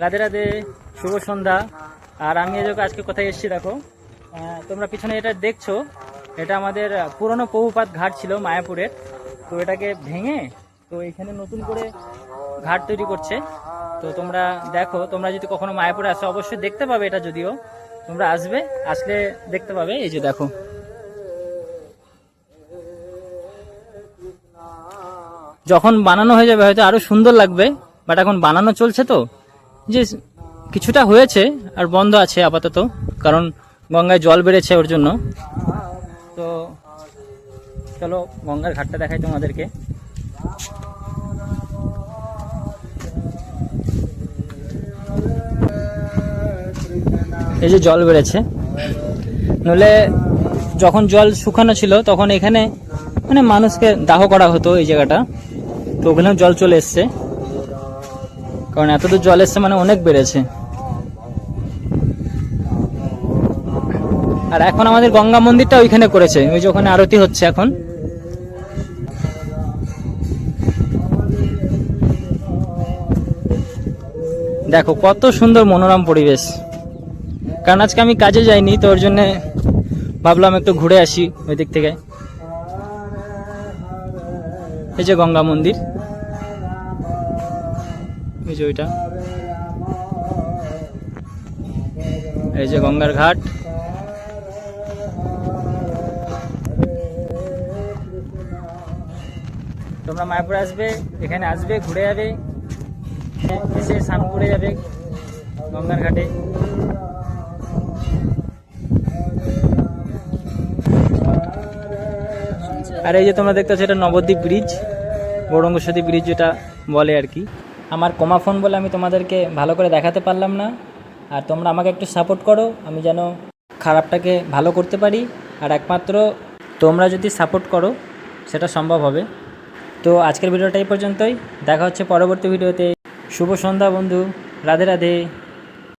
রাধে রাধে, শুভ সন্ধ্যা। আর আমি আজকে কোথায় এসেছি দেখো, তোমরা পিছনে এটা দেখছো, এটা আমাদের পুরনো প্রভুপাত ঘাট ছিল মায়াপুরের। তো এটাকে ভেঙে তো এখানে নতুন করে ঘাট তৈরি করছে। তো তোমরা দেখো, তোমরা যদি কখনো মায়াপুরে আসো অবশ্যই দেখতে পাবে এটা, যদিও তোমরা আসলে দেখতে পাবে। এই যে দেখো, যখন বানানো হয়ে যাবে হয়তো আরো সুন্দর লাগবে, বাট এখন বানানো চলছে তো যে কিছুটা হয়েছে আর বন্ধ আছে আপাতত, কারণ গঙ্গায় জল বেড়েছে ওর জন্য। তো চলো গঙ্গার ঘাটটা দেখাই তোমাদেরকে। এই যে জল বেড়েছে, নইলে যখন জল শুকানো ছিল তখন এখানে মানে মানুষকে দাহ করা হতো এই জায়গাটা। তো ওখানেও জল চলে এসছে, কারণ এতদূর জল এসছে মানে অনেক বেড়েছে। আর এখন আমাদের গঙ্গা মন্দিরটা ওইখানে করেছে, ওই যে ওখানে আরতি হচ্ছে এখন। দেখো কত সুন্দর মনোরম পরিবেশ। কারণ আজকে আমি কাজে যাইনি, তো ওর জন্য ভাবলাম একটু ঘুরে আসি ওই দিক থেকে। এই যে গঙ্গা মন্দির, এই যে ওইটা, এই যে গঙ্গার ঘাট। তোমরা মায়াপুর আসবে, এখানে আসবে, ঘুরে যাবে, এসে স্নান করে যাবে গঙ্গার ঘাটে। আর এই যে তোমরা দেখতে পাচ্ছ, এটা নবদ্বীপ ব্রিজ, গৌরঙ্গসতী ব্রিজ যেটা বলে আর কি। আমার কমা ফোন বলে আমি তোমাদেরকে ভালো করে দেখাতে পারলাম না। আর তোমরা আমাকে একটু সাপোর্ট করো, আমি যেন খারাপটাকে ভালো করতে পারি। আর একমাত্র তোমরা যদি সাপোর্ট করো সেটা সম্ভব হবে। তো আজকের ভিডিওটা এই পর্যন্তই, দেখা হচ্ছে পরবর্তী ভিডিওতে। শুভ সন্ধ্যা বন্ধু, রাধে রাধে।